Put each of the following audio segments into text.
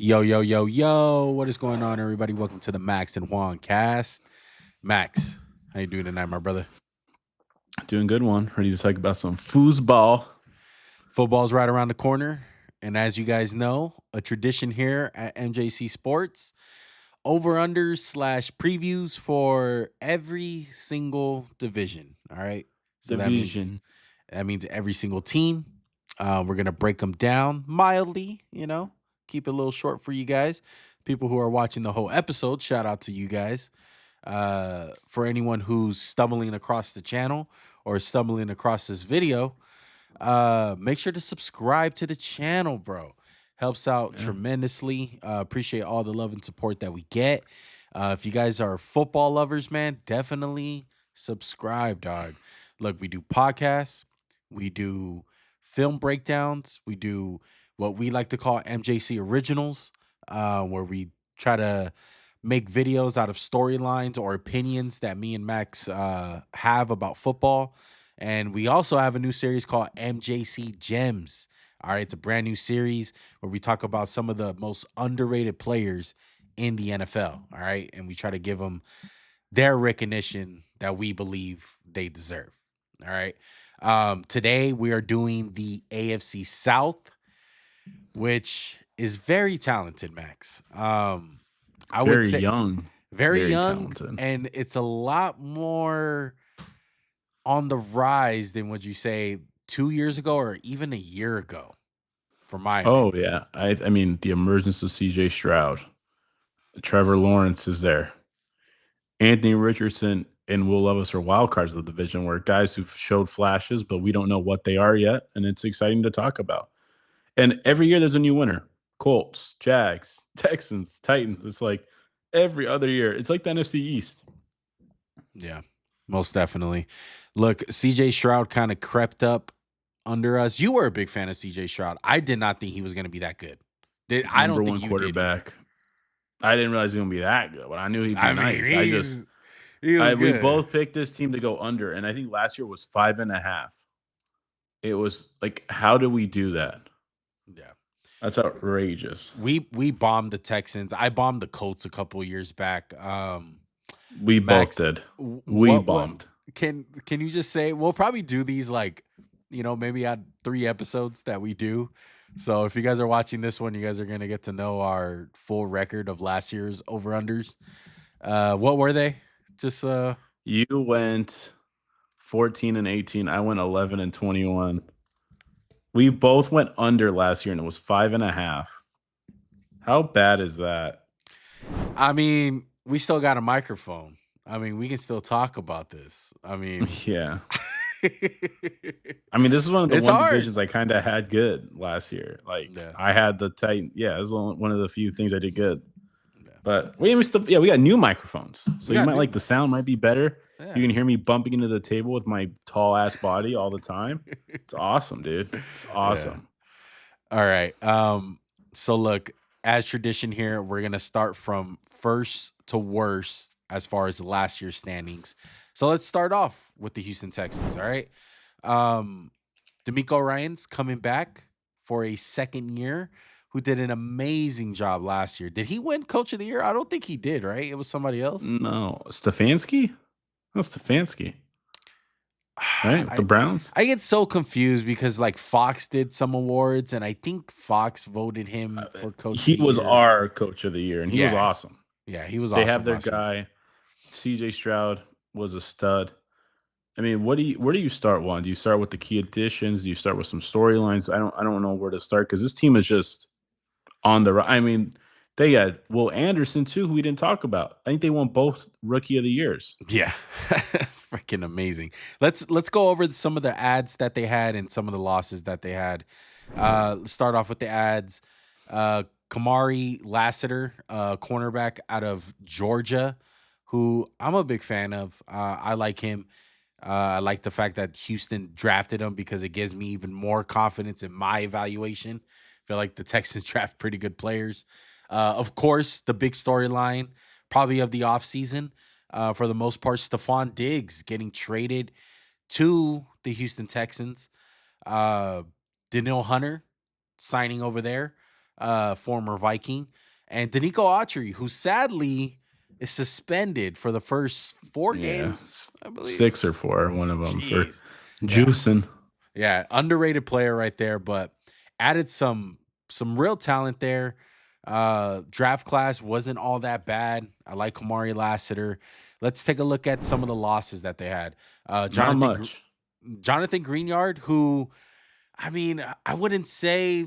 Yo, yo, yo, yo. What is going on, everybody? Welcome to the Max and Juan cast. Max, how you doing tonight, my brother? Doing good one. Ready to talk about some foosball. Football's right around the corner. And as you guys know, a tradition here at MJC Sports, over-unders slash previews for every single division. All right. So Division. that means every single team. We're gonna break them down mildly, keep it a little short for you guys. People who are watching the whole episode, shout out to you guys. For anyone who's stumbling across the channel or stumbling across this video, make sure to subscribe to the channel, bro. Helps out Yeah. tremendously. Appreciate all the love and support that we get. If you guys are football lovers, man, definitely subscribe, dog. Look, we do podcasts, we do film breakdowns, we do what we like to call MJC originals, where we try to make videos out of storylines or opinions that me and Max have about football. And we also have a new series called MJC Gems. All right, it's a brand new series where we talk about some of the most underrated players in the NFL. All right, and we try to give them their recognition that we believe they deserve. All right. Today we are doing the AFC South, which is very talented, Max. I would Very say young. very Very young, talented. and it's a lot more on the rise than would you say 2 years ago or even a year ago, for my Oh opinion. yeah. I mean the emergence of CJ Stroud. Trevor Lawrence is there. Anthony Richardson and Will Levis are wild cards of the division where guys who've showed flashes, but we don't know what they are yet. And it's exciting to talk about. And every year there's a new winner. Colts, Jags, Texans, Titans. It's like every other year. It's like the NFC East. Yeah, most definitely. Look, CJ Stroud kind of crept up under us. You were a big fan of CJ Stroud. I did not think he was going to be that good. I Number don't think one you did either. quarterback. I didn't realize he was gonna be that good, but I knew he'd be I mean, nice. he was We good. both picked this team to go under, and I think last year was 5.5. It was like, how do we do that? Yeah. That's outrageous. We bombed the Texans. I bombed the Colts a couple years back. We both Max, did. We what bombed. can you just say? We'll probably do these like, maybe add 3 episodes that we do. So if you guys are watching this one, you guys are gonna get to know our full record of last year's over unders. What were they? Just You went 14 and 18. I went 11 and 21. We both went under last year, and it was 5.5. How bad is that? I mean, we still got a microphone. I mean, we can still talk about this. I mean, Yeah. I mean, this is one of the it's one hard. divisions I kind of had good last year. Like Yeah, I had the Titan. Yeah, this is one of the few things I did good. yeah. But we still, yeah, we got new microphones, so We you got might new like the sound mics. might be better. You Yeah. can hear me bumping into the table with my tall ass body all the time. It's awesome, dude. It's Yeah. awesome. All right. So look, as tradition here, we're gonna start from first to worst as far as last year's standings. So let's start off with the Houston Texans. All right. Um, D'Amico Ryan's coming back for a second year, who did an amazing job last year. Did he win Coach of the Year? I don't think he did. Right? It was somebody else. No, Stefanski. No, Stefanski. Right with the I Browns. I get so confused because like Fox did some awards, and I think Fox voted him for Coach of He the was Year. our coach of the year, and he was Yeah, awesome. yeah, he was They have awesome their last year. guy. CJ Stroud was a stud. I mean, where do you start one? Do you start with the key additions? Do you start with some storylines? I don't know where to start because this team is just on the I mean, they had Will Anderson too, who we didn't talk about. I think they won both rookie of the years. Yeah, freaking amazing. Let's go over some of the ads that they had and some of the losses that they had. Let's start off with the ads. Uh, Kamari Lassiter, cornerback out of Georgia, who I'm a big fan of. I like him. I like the fact that Houston drafted him because it gives me even more confidence in my evaluation. I feel like the Texans draft pretty good players. Of course, the big storyline probably of the offseason, for the most part, Stephon Diggs getting traded to the Houston Texans. Uh, Daniil Hunter signing over there. former Viking, and Danico Autry, who sadly is suspended for the first 4 games, I believe. 6 or 4, one of them for Jeez. Yeah. juicing. Yeah, underrated player right there, but added some real talent there. Draft class wasn't all that bad. I like Kamari Lassiter. Let's take a look at some of the losses that they had. Not much. Jonathan Greenyard, who I mean, I wouldn't say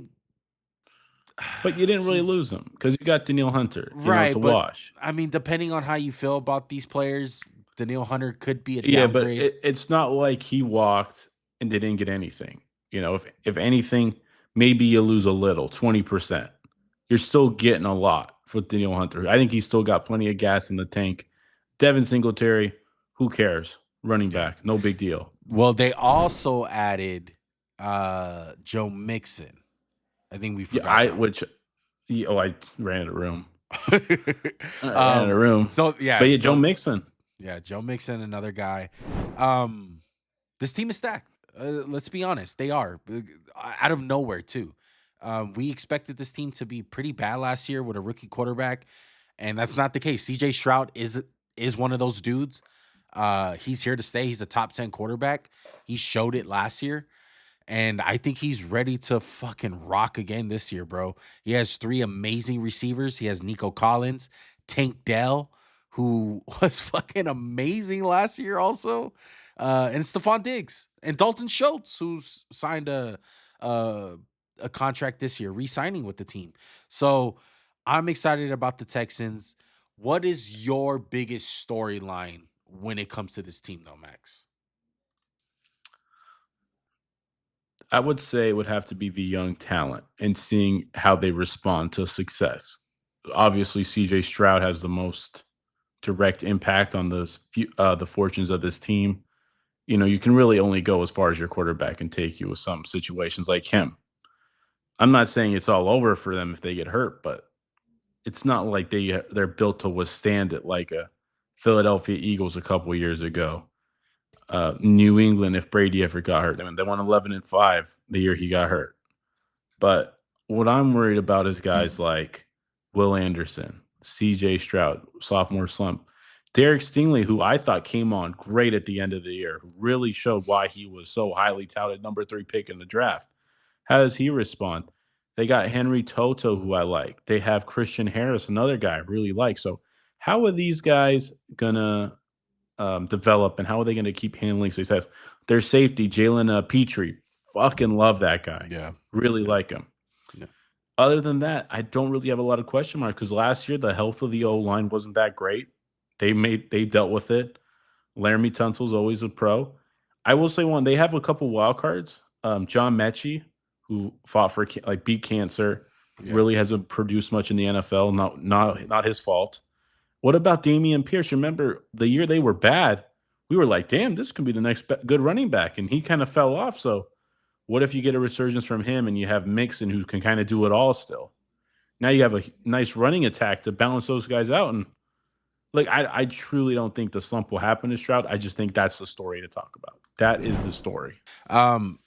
But you didn't really he's lose him because you got Daniil Hunter. It's right, a but wash. I mean, depending on how you feel about these players, Daniil Hunter could be a Yeah, but downgrade. it's not like he walked and they didn't get anything. If anything, maybe you lose a little, 20%. You're still getting a lot for Daniil Hunter. I think he's still got plenty of gas in the tank. Devin Singletary, who cares? Running Yeah. back, no big deal. Well, they also added Joe Mixon. I think we Yeah, forgot that one. I ran out of room. I ran out of room. So But yeah, yeah, Joe Mixon. Joe Mixon, another guy. This team is stacked. Let's be honest, they are out of nowhere too. We expected this team to be pretty bad last year with a rookie quarterback, and that's not the case. CJ Stroud is one of those dudes. He's here to stay. He's a top 10 quarterback. He showed it last year. And I think he's ready to fucking rock again this year, bro. He has 3 amazing receivers. He has Nico Collins, Tank Dell, who was fucking amazing last year also. And Stephon Diggs and Dalton Schultz, who's signed a, a contract this year, re-signing with the team. So I'm excited about the Texans. What is your biggest storyline when it comes to this team, though, Max? I would say it would have to be the young talent and seeing how they respond to success. Obviously, CJ Stroud has the most direct impact on the fortunes of this team. You can really only go as far as your quarterback can take you with some situations like him. I'm not saying it's all over for them if they get hurt, but it's not like they're built to withstand it like a Philadelphia Eagles a couple years ago. New England, if Brady ever got hurt, I mean, they won 11-5 the year he got hurt. But what I'm worried about is guys like Will Anderson, C.J. Stroud, sophomore slump, Derek Stingley, who I thought came on great at the end of the year, who really showed why he was so highly touted, number 3 pick in the draft. How does he respond? They got Henry Toto, who I like. They have Christian Harris, another guy I really like. So, how are these guys gonna develop, and how are they going to keep handling success? Their safety, Jalen Petrie, fucking love that guy. Yeah. Really Yeah. like him. Yeah. Other than that, I don't really have a lot of question marks because last year the health of the O line wasn't that great. They dealt with it. Laramie Tunsil's always a pro. I will say one. They have a couple wild cards. John Mechie, who fought for beat cancer, Yeah. really hasn't produced much in the NFL. Not his fault. What about Damian Pierce? Remember the year they were bad? We were like, damn, this could be the next good running back. And he kind of fell off. So, what if you get a resurgence from him and you have Mixon who can kind of do it all still? Now you have a nice running attack to balance those guys out. And I truly don't think the slump will happen to Stroud. I just think that's the story to talk about. That is the story. Um,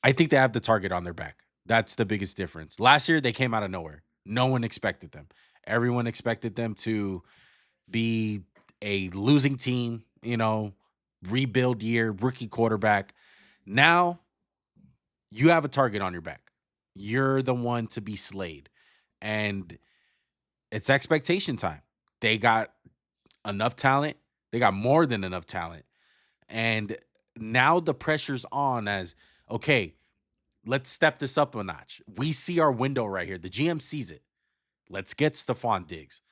I think they have the target on their back. That's the biggest difference. Last year, they came out of nowhere. No one expected them. Everyone expected them to be a losing team, rebuild year, rookie quarterback. Now you have a target on your back. You're the one to be slayed. And it's expectation time. They got enough talent. They got more than enough talent. And now the pressure's on as, okay, let's step this up a notch. We see our window right here. The GM sees it. Let's get Stephon Diggs.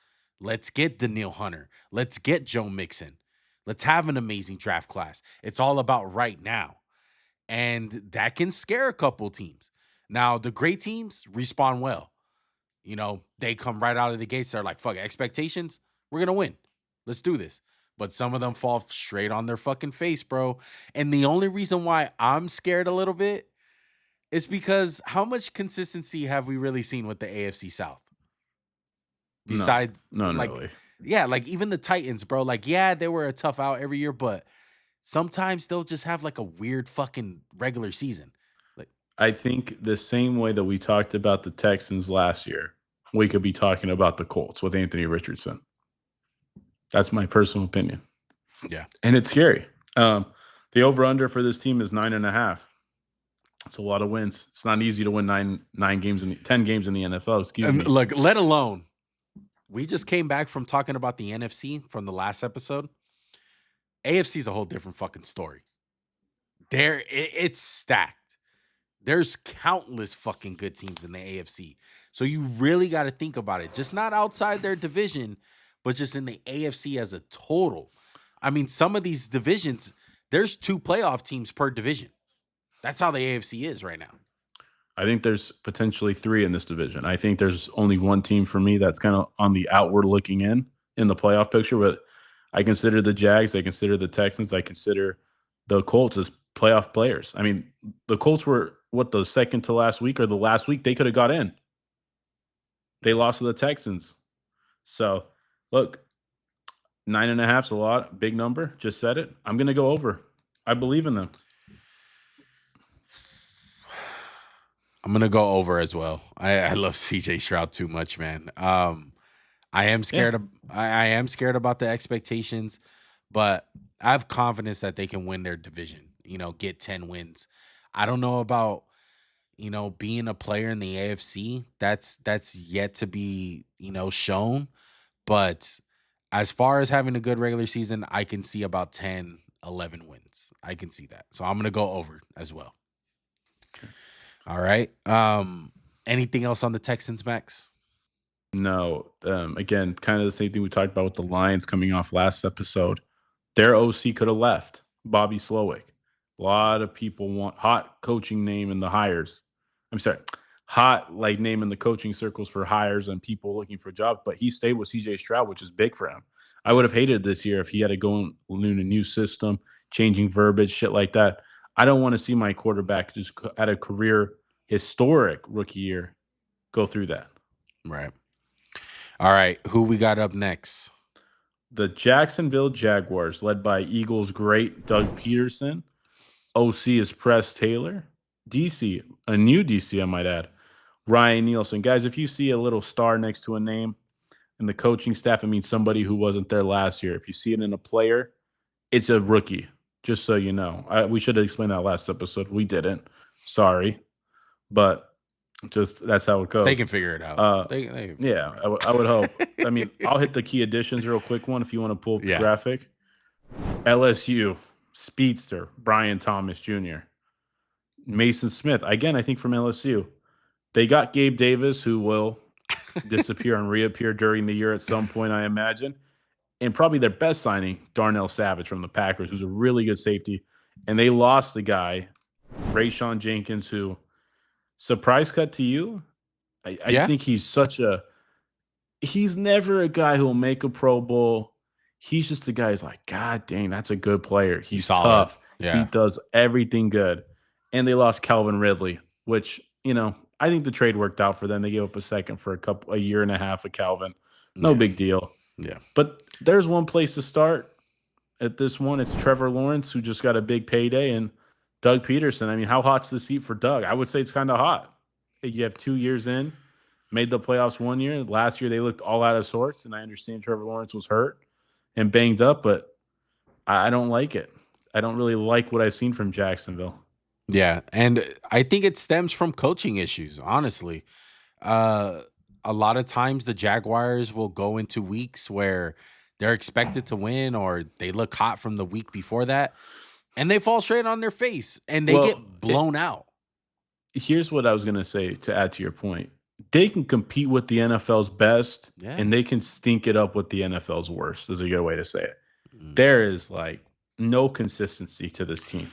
Let's get Daniil Hunter. Let's get Joe Mixon. Let's have an amazing draft class. It's all about right now. And that can scare a couple teams. Now, the great teams respond well. They come right out of the gates. They're like, fuck it, expectations, we're going to win. Let's do this. But some of them fall straight on their fucking face, bro. And the only reason why I'm scared a little bit is because how much consistency have we really seen with the AFC South? Besides, No, like, really. yeah, like even the Titans, bro. Like, yeah, they were a tough out every year, but sometimes they'll just have like a weird fucking regular season. Like, I think the same way that we talked about the Texans last year, we could be talking about the Colts with Anthony Richardson. That's my personal opinion. Yeah. And it's scary. The over under for this team is 9.5. It's a lot of wins. It's not easy to win nine games in 10 games in the NFL. Excuse And me. look, let alone, we just came back from talking about the NFC from the last episode. AFC is a whole different fucking story. It's stacked. There's countless fucking good teams in the AFC. So you really got to think about it. Just not outside their division, but just in the AFC as a total. I mean, some of these divisions, there's 2 playoff teams per division. That's how the AFC is right now. I think there's potentially 3 in this division. I think there's only one team for me that's kind of on the outward looking in the playoff picture, but I consider the Jags, I consider the Texans, I consider the Colts as playoff players. I mean, the Colts were the second to last week or the last week they could have got in. They lost to the Texans. So, look, 9.5 is a lot, big number. Just said it. I'm going to go over. I believe in them. I'm gonna go over as well. I love CJ Stroud too much, man. I am scared Yeah. of I am scared about the expectations, but I have confidence that they can win their division. Get 10 wins. I don't know about being a player in the AFC. That's yet to be shown. But as far as having a good regular season, I can see about 10, 11 wins. I can see that. So I'm gonna go over as well. All right. Anything else on the Texans, Max? No. Again, kind of the same thing we talked about with the Lions coming off last episode. Their OC could have left, Bobby Slowick. A lot of people want hot coaching name in the hires. I'm sorry, hot like name in the coaching circles for hires and people looking for jobs. But he stayed with CJ Stroud, which is big for him. I would have hated this year if he had to go in a new system, changing verbiage, shit like that. I don't want to see my quarterback just at a career historic rookie year go through that. Right. All right. Who we got up next? The Jacksonville Jaguars, led by Eagles great Doug Peterson. OC is Press Taylor. DC, a new DC, I might add, Ryan Nielsen. Guys, if you see a little star next to a name in the coaching staff, it means somebody who wasn't there last year. If you see it in a player, it's a rookie, just so you know. We should have explained that last episode. We didn't. Sorry. But just that's how it goes. They can figure it out. Yeah, I would hope. I mean, I'll hit the key additions real quick one if you want to pull up the graphic. LSU, speedster, Brian Thomas Jr. Mason Smith, again, I think from LSU. They got Gabe Davis, who will disappear and reappear during the year at some point, I imagine. And probably their best signing, Darnell Savage from the Packers, who's a really good safety. And they lost the guy, Rayshawn Jenkins, who, surprise cut to you? I think he's never a guy who'll make a Pro Bowl. He's just a guy who's like, God dang, that's a good player. He's solid. Tough. Yeah. He does everything good. And they lost Calvin Ridley, which, I think the trade worked out for them. They gave up a second for a year and a half of Calvin. No big deal. Yeah. But there's one place to start at this one. It's Trevor Lawrence, who just got a big payday, and Doug Peterson. I mean, how hot's the seat for Doug? I would say it's kind of hot. You have 2 years in, made the playoffs 1 year. Last year, they looked all out of sorts, and I understand Trevor Lawrence was hurt and banged up, but I don't like it. I don't really like what I've seen from Jacksonville. Yeah, and I think it stems from coaching issues, honestly. A lot of times the Jaguars will go into weeks where they're expected to win or they look hot from the week before that, and they fall straight on their face, and they get blown out. Here's what I was going to say to add to your point. They can compete with the NFL's best, and they can stink it up with the NFL's worst, is a good way to say it. There is like no consistency to this team.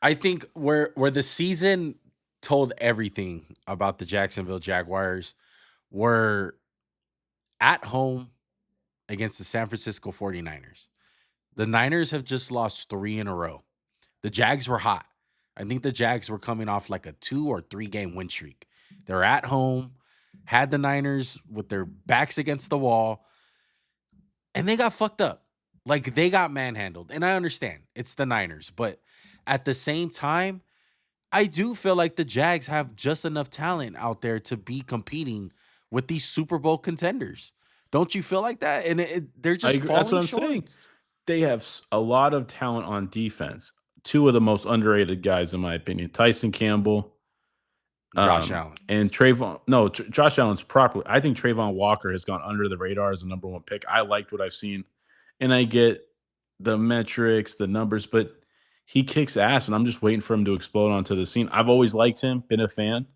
I think where the season told everything about the Jacksonville Jaguars were at home against the San Francisco 49ers. The Niners have just lost 3 in a row. The Jags were hot. I think the Jags were coming off like a 2 or 3 game win streak. They're at home, had the Niners with their backs against the wall, and they got fucked up. Like, they got manhandled. And I understand it's the Niners, but at the same time, I do feel like the Jags have just enough talent out there to be competing with these Super Bowl contenders. Don't you feel like that? And they're I just agree. That's what falling I'm short. saying. They have a lot of talent on defense. Two of the most underrated guys, in my opinion, Tyson Campbell, Josh Allen. and Trayvon. No, Josh Allen's properly. I think Trayvon Walker has gone under the radar as a number one pick. I liked what I've seen, and I get the metrics, the numbers, but he kicks ass, and I'm just waiting for him to explode onto the scene. I've always liked him, been a fan.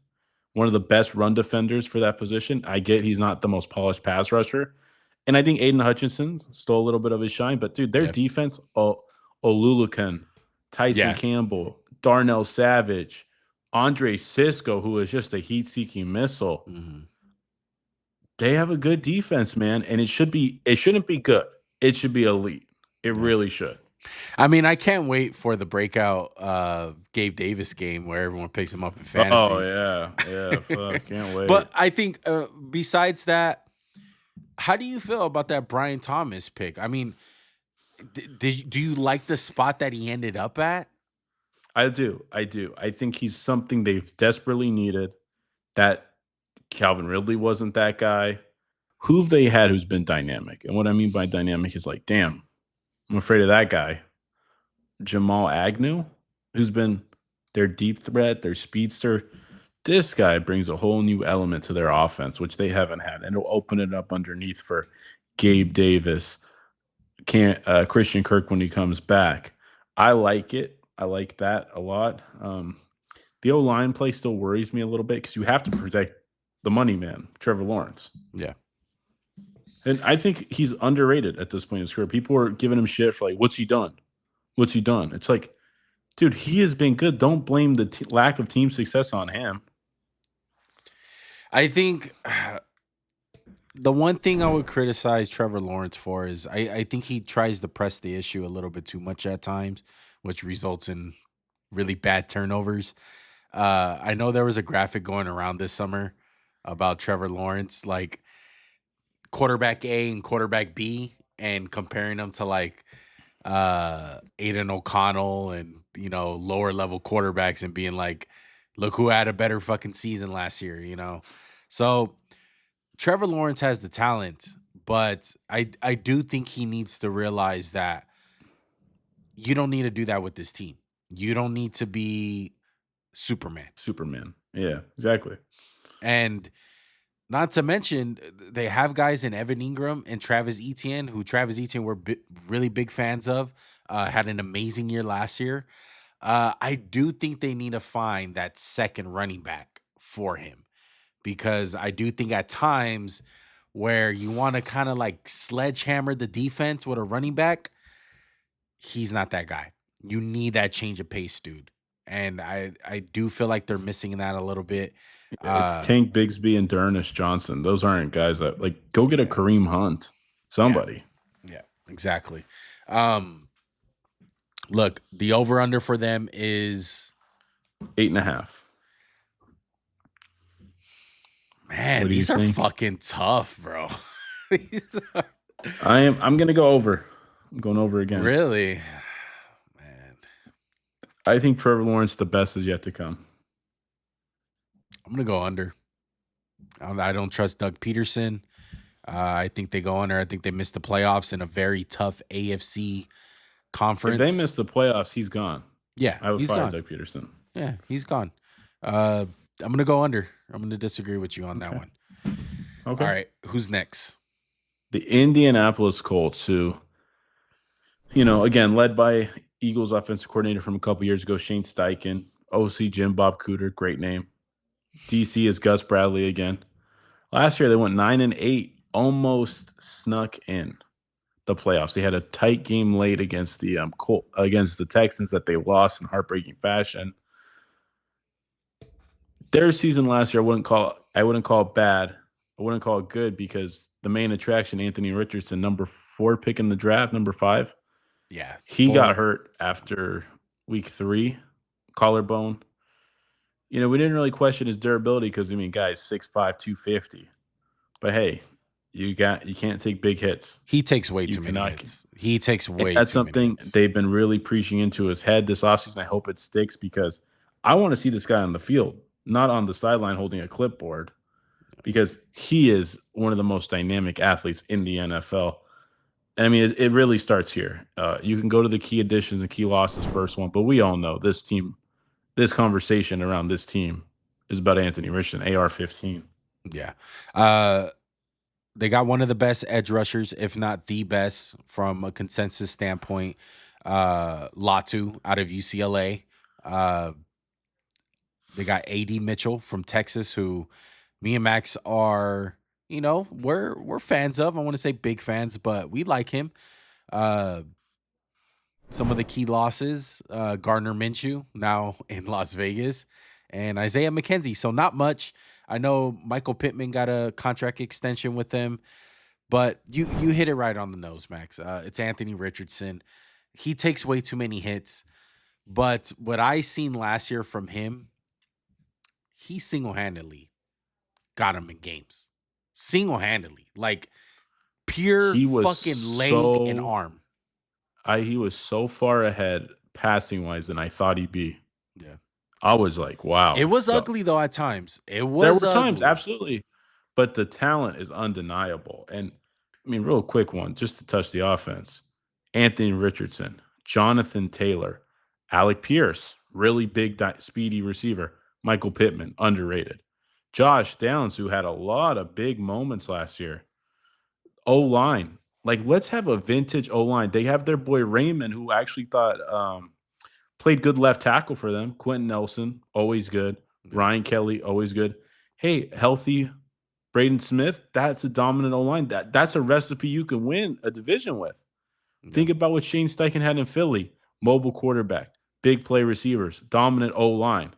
One of the best run defenders for that position. I get he's not the most polished pass rusher. And I think Aiden Hutchinson stole a little bit of his shine, but dude, their Yeah. defense, Olulukan, Tyson Yeah. Campbell, Darnell Savage, Andre Cisco, who is just a heat-seeking missile. Mhm. They have a good defense, man, and it shouldn't be good. It should be elite. It really should. I mean, I can't wait for the breakout Gabe Davis game where everyone picks him up in fantasy. Oh yeah, fuck, can't wait. But I think besides that, how do you feel about that Brian Thomas pick? I mean, do you like the spot that he ended up at? I do. I think he's something they've desperately needed. That Calvin Ridley wasn't that guy. Who have they had who's been dynamic? And what I mean by dynamic is like, damn, I'm afraid of that guy. Jamal Agnew, who's been their deep threat, their speedster. This guy brings a whole new element to their offense, which they haven't had. And it'll open it up underneath for Gabe Davis, Christian Kirk when he comes back. I like it. I like that a lot. The O-line play still worries me a little bit because you have to protect the money man, Trevor Lawrence. Yeah. And I think he's underrated at this point in his career. People are giving him shit for like, what's he done? What's he done? It's like, dude, he has been good. Don't blame the lack of team success on him. I think the one thing I would criticize Trevor Lawrence for is I think he tries to press the issue a little bit too much at times, which results in really bad turnovers. I know there was a graphic going around this summer about Trevor Lawrence, like quarterback A and quarterback B, and comparing them to like Aiden O'Connell and lower level quarterbacks, and being like, look who had a better fucking season last year. So Trevor Lawrence has the talent, but I do think he needs to realize that you don't need to do that with this team. You don't need to be Superman. Yeah, exactly. And not to mention, they have guys in Evan Ingram and Travis Etienne, who Travis Etienne we're really big fans of. Had an amazing year last year. I do think they need to find that second running back for him, because I do think at times where you want to kind of like sledgehammer the defense with a running back, he's not that guy. You need that change of pace, dude. And I do feel like they're missing that a little bit. It's Tank Bigsby and D'Ernest Johnson. Those aren't guys that like go get a Kareem Hunt. Somebody. Yeah, exactly. Look, the over-under for them is 8.5. Man, these are fucking tough, bro. I'm gonna go over. I'm going over again. Really? Man. I think Trevor Lawrence, the best is yet to come. I'm gonna go under. I don't trust Doug Peterson. I think they go under. I think they missed the playoffs in a very tough AFC conference. If they miss the playoffs, he's gone. Yeah, I would he's fire gone. Doug Peterson. Yeah, he's gone. I'm gonna go under. I'm gonna disagree with you on that one. Okay. All right, who's next? The Indianapolis Colts, who, again, led by Eagles offensive coordinator from a couple years ago, Shane Steichen. OC Jim Bob Cooter, great name. DC is Gus Bradley again. Last year they went 9-8, almost snuck in the playoffs. They had a tight game late against the against the Texans that they lost in heartbreaking fashion. Their season last year, I wouldn't call it bad. I wouldn't call it good, because the main attraction, Anthony Richardson, number 4 pick in the draft, number 5. Yeah, he got hurt after week 3, collarbone. We didn't really question his durability because, guys, 6'5", 250. But hey, you can't take big hits. He takes way too many hits. He takes way too many hits. That's something they've been really preaching into his head this offseason. I hope it sticks, because I want to see this guy on the field, not on the sideline holding a clipboard, because he is one of the most dynamic athletes in the NFL. I mean, it really starts here. You can go to the key additions and key losses first one, but we all know this team, this conversation around this team is about Anthony Richardson, AR-15. Yeah. Uh, they got one of the best edge rushers, if not the best, from a consensus standpoint. Latu out of UCLA. Uh, they got AD Mitchell from Texas, who me and Max are, we're fans of. I want to say big fans, but we like him. Uh, some of the key losses, Gardner Minshew now in Las Vegas, and Isaiah McKenzie. So not much. I know Michael Pittman got a contract extension with them, but you hit it right on the nose, Max. It's Anthony Richardson. He takes way too many hits, but what I seen last year from him, he single handedly got him in games, single handedly, like pure He was fucking leg and so arm. he was so far ahead passing wise than I thought he'd be. Yeah. I was like, It wow. was ugly though at times. It There was were times, ugly. absolutely, but the talent is undeniable. And I mean, real quick one, just to touch the offense: Anthony Richardson, Jonathan Taylor, Alec Pierce, really big, speedy receiver. Michael Pittman, underrated. Josh Downs, who had a lot of big moments last year. O line, like let's have a vintage O line. They have their boy Raymond, who I actually thought played good left tackle for them. Quentin Nelson, always good. Yeah. Ryan Kelly, always good. Hey, healthy Braden Smith, that's a dominant O line. That's a recipe you can win a division with. Yeah. Think about what Shane Steichen had in Philly: mobile quarterback, big play receivers, dominant O line.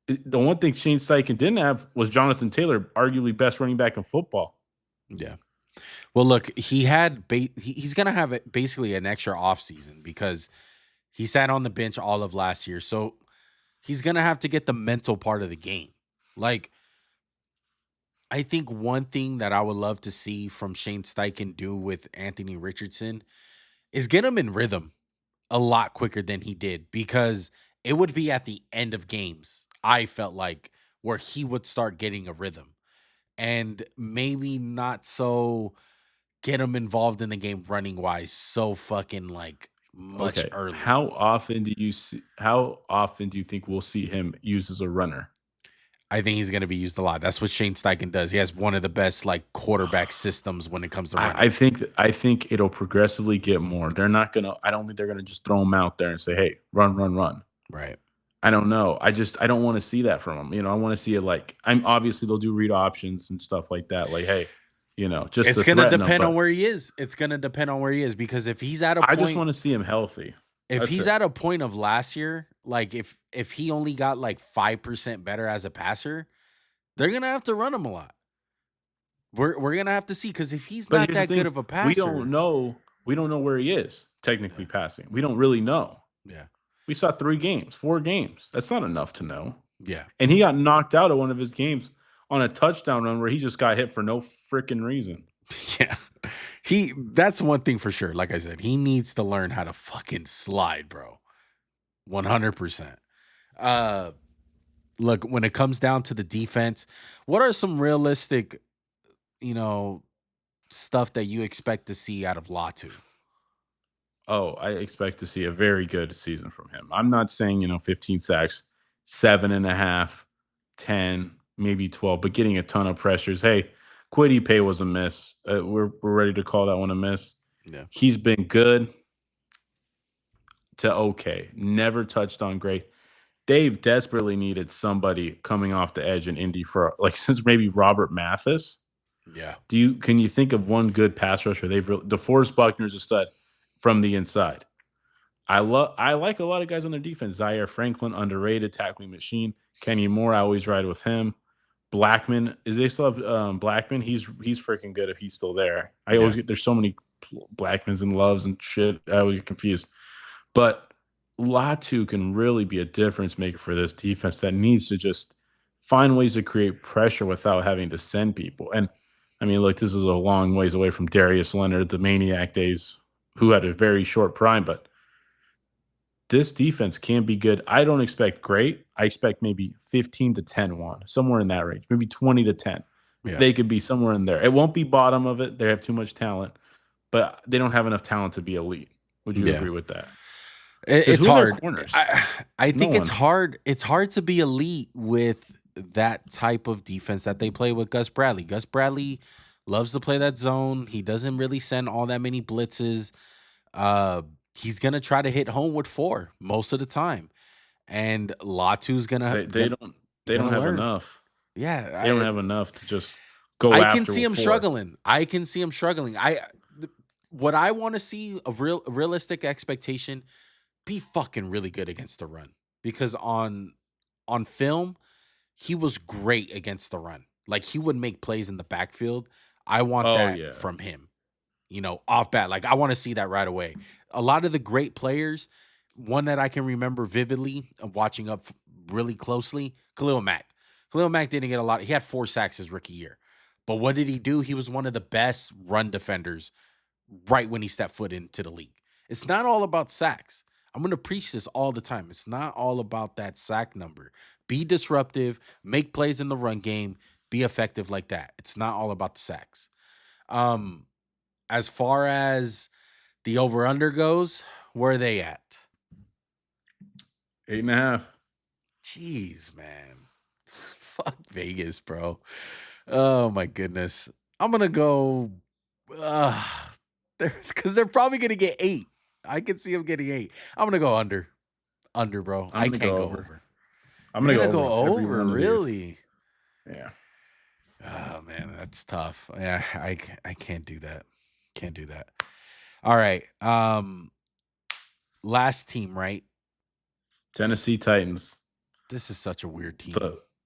The one thing Shane Steichen didn't have was Jonathan Taylor, arguably best running back in football. Yeah. Well, look, he's gonna have basically an extra off season because he sat on the bench all of last year, so he's gonna have to get the mental part of the game. Like, I think one thing that I would love to see from Shane Steichen do with Anthony Richardson is get him in rhythm a lot quicker than he did, because it would be at the end of games, I felt like, where he would start getting a rhythm, and maybe not so get him involved in the game running wise so fucking like much Okay, earlier. how often do you think we'll see him used as a runner? I think he's going to be used a lot. That's what Shane Steichen does. He has one of the best like quarterback systems when it comes to I, I running. think I think it'll progressively get more. They're not gonna. I don't think they're gonna just throw him out there and say, "Hey, run, run, run." Right. I don't know. I don't want to see that from him. I want to see it like I'm obviously they'll do read options and stuff like that. Like, hey, just It's to going to threaten them. depend on But where he is. It's going to depend on where he is, because if he's at a I just point, want to see him healthy. if That's he's it. at a point of last year, like if he only got like 5% better as a passer, they're going to have to run him a lot. We're going to have to see, cuz if he's But not here's the that good thing: of a we don't passer, know. We don't know where he is technically yeah. passing. We don't really know. Yeah. We saw 3 games, 4 games. That's not enough to know. Yeah. And he got knocked out of one of his games on a touchdown run where he just got hit for no freaking reason. Yeah. That's one thing for sure. Like I said, he needs to learn how to fucking slide, bro. 100%. Uh Look, when it comes down to the defense, what are some realistic, you know, stuff that you expect to see out of Latu? Oh, I expect to see a very good season from him. I'm not saying, 15 sacks, 7.5, 10, maybe 12, but getting a ton of pressures. Hey, Quiddy Pay was a miss. We're ready to call that one a miss. Yeah. He's been good to okay. Never touched on great. Dave desperately needed somebody coming off the edge in Indy for like since maybe Robert Mathis. Yeah. Can you think of one good pass rusher? DeForest Buckner's a stud from the inside. I like a lot of guys on their defense. Zaire Franklin, underrated tackling machine. Kenny Moore, I always ride with him. Blackman, is they still have Blackman? He's freaking good if he's still there. I always Yeah. get there's so many Blackmans and Loves and shit. I always get confused. But Latu can really be a difference maker for this defense that needs to just find ways to create pressure without having to send people. And I mean, look, this is a long ways away from Darius Leonard, the Maniac days, who had a very short prime, but this defense can be good. I don't expect great. I expect maybe 15 to 10-1, somewhere in that range, maybe 20 to 10. Yeah. They could be somewhere in there. It won't be bottom of it. They have too much talent, but they don't have enough talent to be elite. Would you Yeah. agree with that? Because It's who are their hard. corners? I No think it's one. hard. It's hard to be elite with that type of defense that they play with Gus Bradley. Gus Bradley loves to play that zone. He doesn't really send all that many blitzes. Uh, he's gonna try to hit home with 4 most of the time, and Latu's They they don't they don't gonna have learn. enough. Yeah, They don't have enough to just go I can after see with him 4. struggling. I can see him struggling. What I want to see a realistic expectation, be fucking really good against the run, because on film he was great against the run. Like, he would make plays in the backfield. I want Oh, that yeah. from him. Off bat. Like, I want to see that right away. A lot of the great players, one that I can remember vividly of watching up really closely, Khalil Mack. Khalil Mack didn't get a lot. He had 4 sacks his rookie year. But what did he do? He was one of the best run defenders right when he stepped foot into the league. It's not all about sacks. I'm going to preach this all the time. It's not all about that sack number. Be disruptive, make plays in the run game, be effective like that. It's not all about the sacks. Um, as far as the over under goes, where are they at? 8.5. Jeez, man. Fuck Vegas, bro. Oh my goodness. I'm gonna go because they're probably gonna get 8. I can see them getting 8. I'm gonna go under. Under, bro. I'm I gonna go can't go over. over. I'm You're gonna gonna go go over every over, one of these. really? Yeah. Oh man, that's tough. Yeah, I can't do that. Can't do that. All right. Last team, right? Tennessee Titans. This is such a weird team.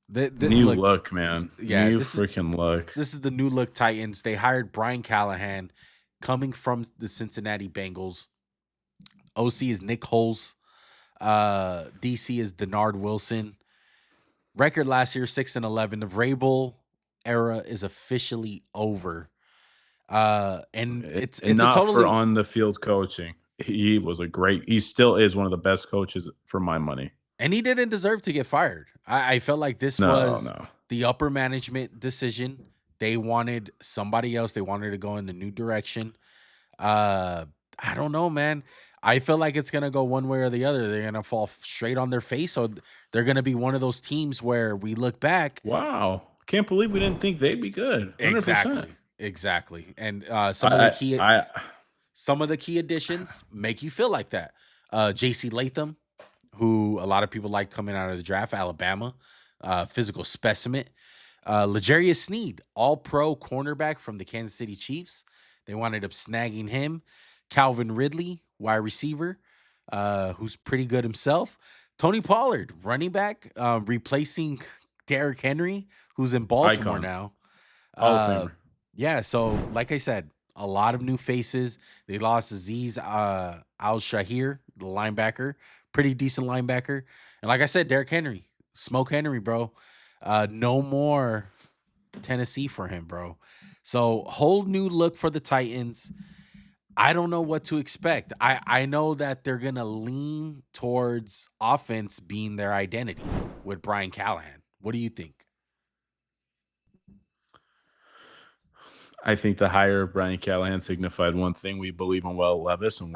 The new Look, look, man. yeah, New freaking look. this is the new look Titans. They hired Brian Callahan, coming from the Cincinnati Bengals. OC is Nick Foles. DC is Denard Wilson. Record last year 6-11. The Vrabel era is officially over. And it's a not for totally, on the field coaching. He still is one of the best coaches for my money. and he didn't deserve to get fired. I felt like this was No. the upper management decision. They wanted somebody else. They wanted to go in a new direction. I don't know, man. I feel like it's gonna go one way or the other. They're gonna fall straight on their face, so they're gonna be one of those teams where we look back. Wow. Can't believe we didn't think they'd be good. 100%. Exactly. And I some of the key additions make you feel like that. J.C. Latham, who a lot of people like coming out of the draft, Alabama, physical specimen. L'Jarius Sneed, all-pro cornerback from the Kansas City Chiefs. They wound up snagging him. Calvin Ridley, wide receiver, who's pretty good himself. Tony Pollard, running back, replacing Derrick Henry, who's in Baltimore Icon. now. Hall of Famer. Yeah, so like I said, a lot of new faces. They lost Aziz Al-Shahir, the linebacker, pretty decent linebacker. And like I said, Derrick Henry, Smoke Henry, bro. No more Tennessee for him, bro. So whole new look for the Titans. I don't know what to expect. I know that they're going to lean towards offense being their identity with Brian Callahan. What do you think? I think the hire of Brian Callahan signified one thing: we believe in Will Levis, and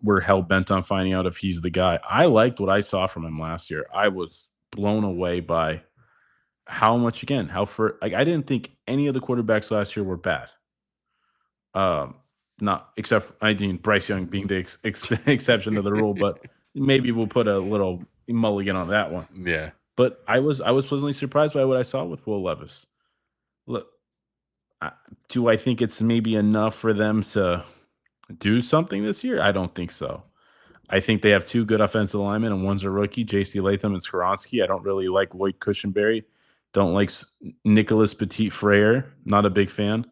we're hell bent on finding out if he's the guy. I liked what I saw from him last year. I was blown away by how much I didn't think any of the quarterbacks last year were bad. Not except I mean Bryce Young being the exception to the rule, but maybe we'll put a little mulligan on that one. Yeah. But I was pleasantly surprised by what I saw with Will Levis. Look, do I think it's maybe enough for them to do something this year? I don't think so. I think they have 2 good offensive linemen, and one's a rookie, J.C. Latham and Skoronski. I don't really like Lloyd Cushenberry. Don't like Nicholas Petit-Frere. Not a big fan.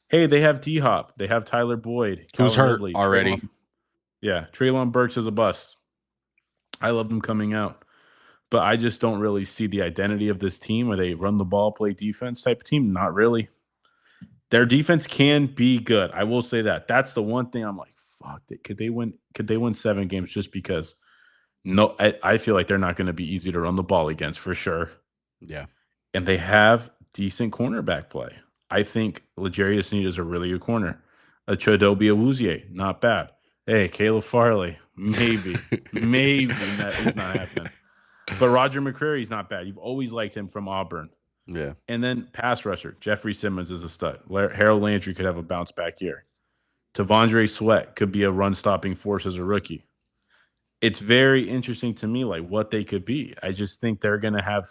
Hey, they have D-Hop. They have Tyler Boyd. Who's Calvin hurt Ridley, already. Treylon Burks is a bust. I loved him coming out. But I just don't really see the identity of this team where they run the ball, play defense type of team. Not really. Their defense can be good. I will say that. That's the one thing I'm like, fuck. Could they win 7 games just because No, I feel like they're not going to be easy to run the ball against for sure. Yeah. And they have decent cornerback play. I think L'Jarius Sneed is a really good corner. A Chidobe Awuzie, not bad. Hey, Caleb Farley, maybe that is not happening. But Roger McCreary's not bad. You've always liked him from Auburn. Yeah. And then pass rusher, Jeffrey Simmons is a stud. Harold Landry could have a bounce back year. Tavondre Sweat could be a run stopping force as a rookie. It's very interesting to me, like what they could be. I just think they're going to have.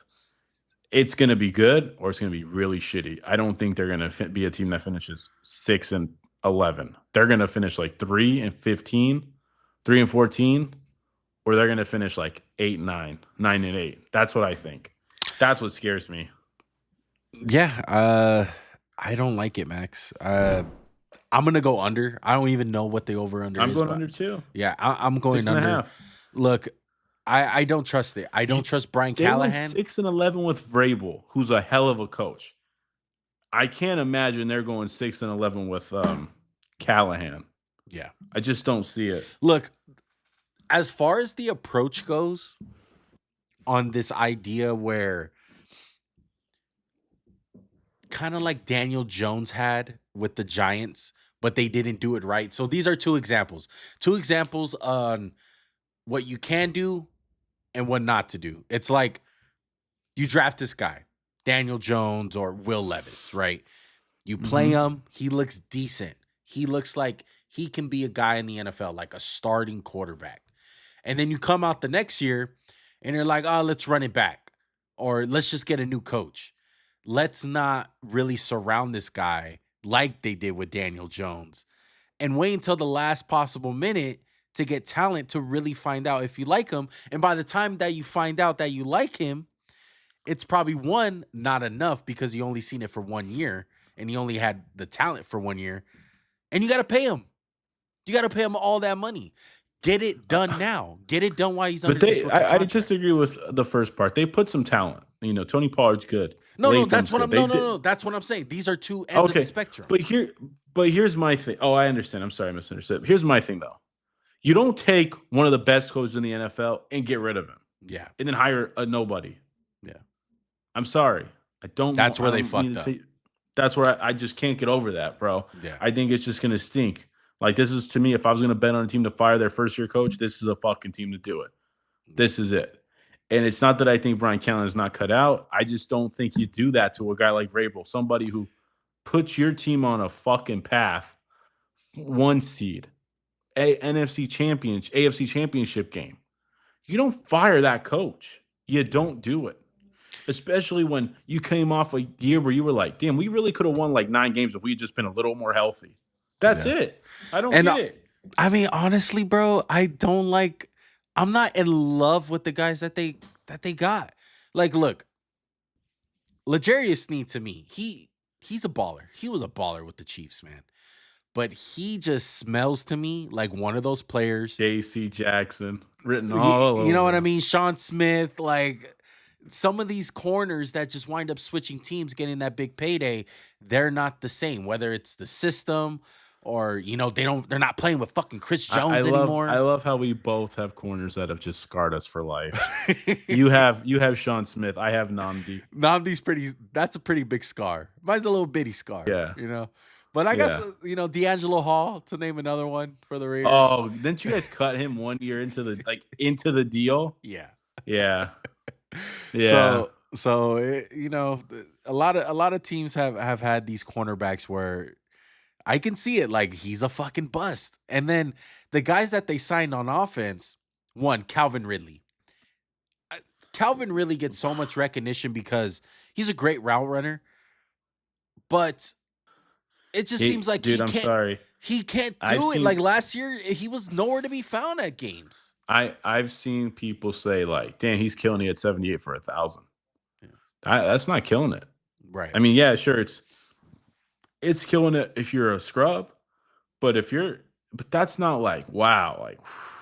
It's going to be good or it's going to be really shitty. I don't think they're going to be a team that finishes 6-11. They're going to finish like 3-15, 3-14, or they're going to finish like 8-9, 9-8. That's what I think. That's what scares me. Yeah. I don't like it, Max. I'm gonna go under. I don't even know what the over under is. I'm going but under too. Yeah, I'm going 6.5. under. Look, I don't trust it. I don't trust Brian They went Callahan. 6-11 with Vrabel, who's a hell of a coach. I can't imagine they're going 6-11 with Callahan. Yeah. I just don't see it. Look, as far as the approach goes on this idea where kind of like Daniel Jones had with the Giants, but they didn't do it right. So these are two examples. Two examples on what you can do and what not to do. It's like you draft this guy, Daniel Jones or Will Levis, right? You play him, he looks decent. He looks like he can be a guy in the NFL, like a starting quarterback. And then you come out the next year and you're like, oh, let's run it back. Or let's just get a new coach. Let's not really surround this guy like they did with Daniel Jones and wait until the last possible minute to get talent to really find out if you like him. And by the time that you find out that you like him, it's probably one, not enough because you only seen it for 1 year and he only had the talent for 1 year. And you got to pay him. You got to pay him all that money. Get it done now. Get it done while he's under this rookie I contract. disagree with the first part. They put some talent. You know, Tony Pollard's good. No, that's what I'm. No. That's what I'm saying. These are two ends of the spectrum. But here's my thing. Oh, I understand. I'm sorry, I misunderstood. Here's my thing, though. You don't take one of the best coaches in the NFL and get rid of him. Yeah. And then hire a nobody. Yeah. I'm sorry. I don't. That's where they fucked up. That's where I just can't get over that, bro. Yeah. I think it's just gonna stink. Like, this is, to me, if I was gonna bet on a team to fire their first year coach, this is a fucking team to do it. This is it. And it's not that I think Brian Callahan is not cut out. I just don't think you do that to a guy like Vrabel, somebody who puts your team on a fucking path, 1 seed, AFC championship game. You don't fire that coach. You don't do it. Especially when you came off a year where you were like, damn, we really could have won like 9 games if we had just been a little more healthy. That's it. I don't get it. I mean, honestly, bro, I'm not in love with the guys that they got. Like, look, L'Jarius Sneed, to me, he's a baller. He was a baller with the Chiefs, man. But he just smells to me like one of those players. J.C. Jackson, written all over. You know what I mean? Sean Smith, like some of these corners that just wind up switching teams, getting that big payday, they're not the same. Whether it's the system or, you know, they're not playing with fucking Chris Jones anymore. I love how we both have corners that have just scarred us for life. You have Sean Smith. I have Nnamdi. Nnamdi's that's a pretty big scar. Mine's a little bitty scar. Yeah. You know? But I guess, you know, D'Angelo Hall, to name another one for the Raiders. Oh, didn't you guys cut him 1 year into the deal? Yeah. Yeah. Yeah. So you know, a lot of teams have had these cornerbacks where I can see it, like he's a fucking bust. And then the guys that they signed on offense, one, Calvin Ridley. Calvin Ridley gets so much recognition because he's a great route runner, but it just seems like I'm sorry. He can't do it. Like last year, he was nowhere to be found at games. I've seen people say like, damn, he's killing it at 78 for 1,000. Yeah. That's not killing it. Right. I mean, yeah, sure. It's killing it if you're a scrub, but that's not like, wow, like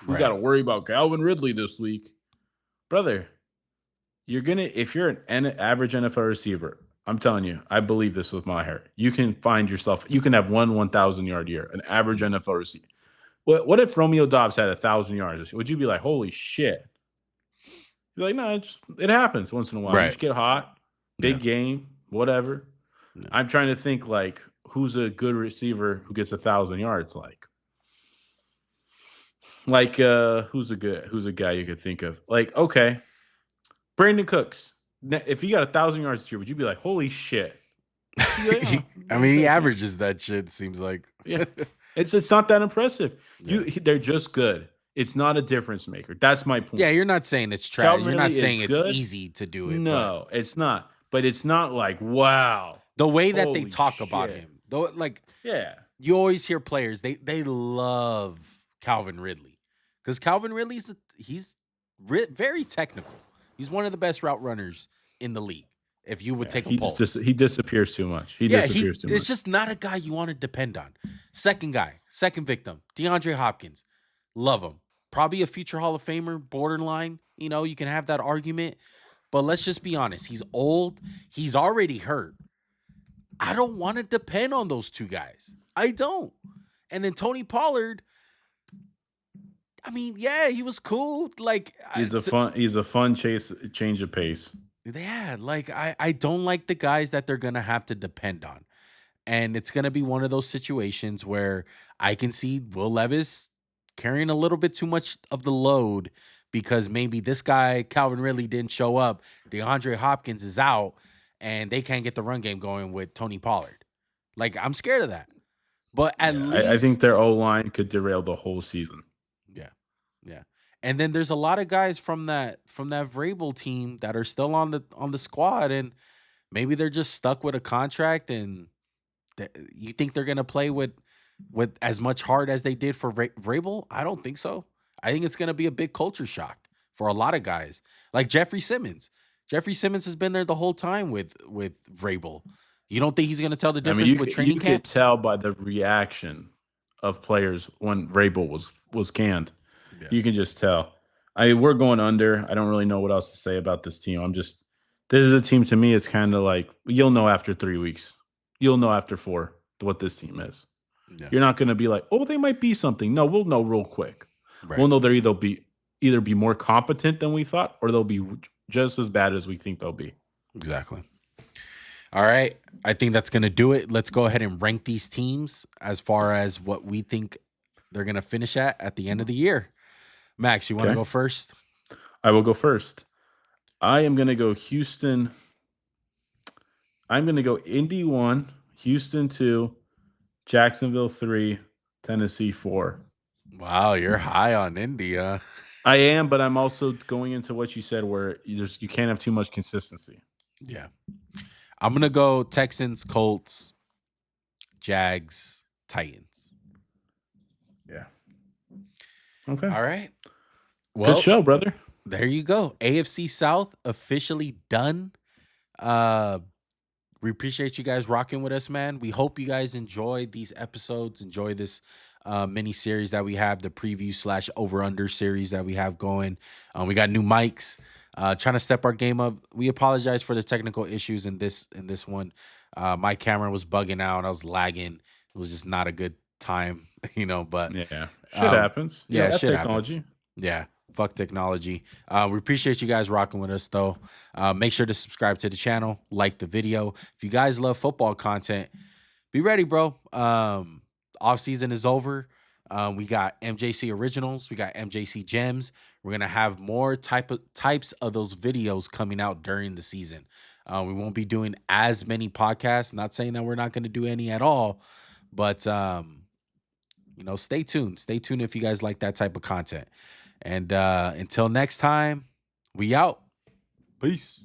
we got to worry about Calvin Ridley this week. Brother, if you're an average NFL receiver, I'm telling you, I believe this with my heart. You can have 1,000-yard year, an average NFL receiver. What if Romeo Doubs had 1,000 yards? Would you be like, holy shit? Be like, no, it happens once in a while. You Right. just get hot, Yeah. big game, whatever. Yeah. I'm trying to think like who's a good receiver who gets 1,000 yards. Who's a guy you could think of? Like, okay, Brandon Cooks. If he got 1,000 yards this year, would you be like, holy shit? You'd be like, oh, I Brandon mean, he Cooks, man. averages that shit, seems like. Yeah. It's not that impressive. Yeah. They're just good. It's not a difference maker. That's my Yeah, point. you're not saying it's trash. Calvin You're not Ridley is saying it's good. easy to do it, but No, it's not. But it's not like, wow. the way that they Holy talk about shit. him, though, like Yeah. you always hear players, they love Calvin Ridley because Calvin Ridley's he's very technical. He's one of the best route runners in the league. If you would take a poll, He disappears too much. it's just not a guy you want to depend on. Second victim, DeAndre Hopkins. Love him. Probably a future Hall of Famer, borderline. You know, you can have that argument. But let's just be honest. He's old. He's already hurt. I don't want to depend on those two guys. I don't. And then Tony Pollard, I mean, yeah, he was cool. Like he's a fun change of pace. yeah, like I don't like the guys that they're gonna have to depend on. And it's gonna be one of those situations where I can see Will Levis carrying a little bit too much of the load because maybe this guy, Calvin Ridley, didn't show up. DeAndre Hopkins is out, and they can't get the run game going with Tony Pollard. Like, I'm scared of that. But at least I think their O-line could derail the whole season. Yeah. Yeah. And then there's a lot of guys from that Vrabel team that are still on the squad, and maybe they're just stuck with a contract, and you think they're gonna play with as much heart as they did for Vrabel? I don't think so. I think it's gonna be a big culture shock for a lot of guys, like Jeffrey Simmons. Jeffrey Simmons has been there the whole time with Vrabel. You don't think he's gonna tell the difference with training camps? You could tell by the reaction of players when Vrabel was canned. Yeah. You can just tell. We're going under. I don't really know what else to say about this team. This is a team to me. It's kind of like you'll know after 3 weeks. You'll know after 4 what this team is. Yeah. You're not going to be like, oh, they might be something. No, we'll know real quick. Right. We'll know they're either be more competent than we thought, or they'll be just as bad as we think they'll be. Exactly. All right. I think that's going to do it. Let's go ahead and rank these teams as far as what we think they're going to finish at the end of the year. Max, you want to go first? I will go first. I am going to go Houston. I'm going to go Indy 1, Houston 2, Jacksonville 3, Tennessee 4. Wow, you're high on India. I am, but I'm also going into what you said where you can't have too much consistency. Yeah. I'm going to go Texans, Colts, Jags, Titans. Yeah. Okay. All right. Well, good show, brother. There you go. AFC South officially done. We appreciate you guys rocking with us, man. We hope you guys enjoyed these episodes, enjoy this mini series that we have, the preview / over-under series that we have going. We got new mics, trying to step our game up. We apologize for the technical issues in this one. My camera was bugging out. I was lagging. It was just not a good time, but yeah, shit happens. Yeah, shit technology. Happens. Yeah. Fuck technology. We appreciate you guys rocking with us, though. Make sure to subscribe to the channel, like the video. If you guys love football content, be ready, bro. Off season is over. We got MJC Originals. We got MJC Gems. We're gonna have more types of those videos coming out during the season. We won't be doing as many podcasts. Not saying that we're not gonna do any at all, but stay tuned. Stay tuned if you guys like that type of content. And until next time, we out. Peace.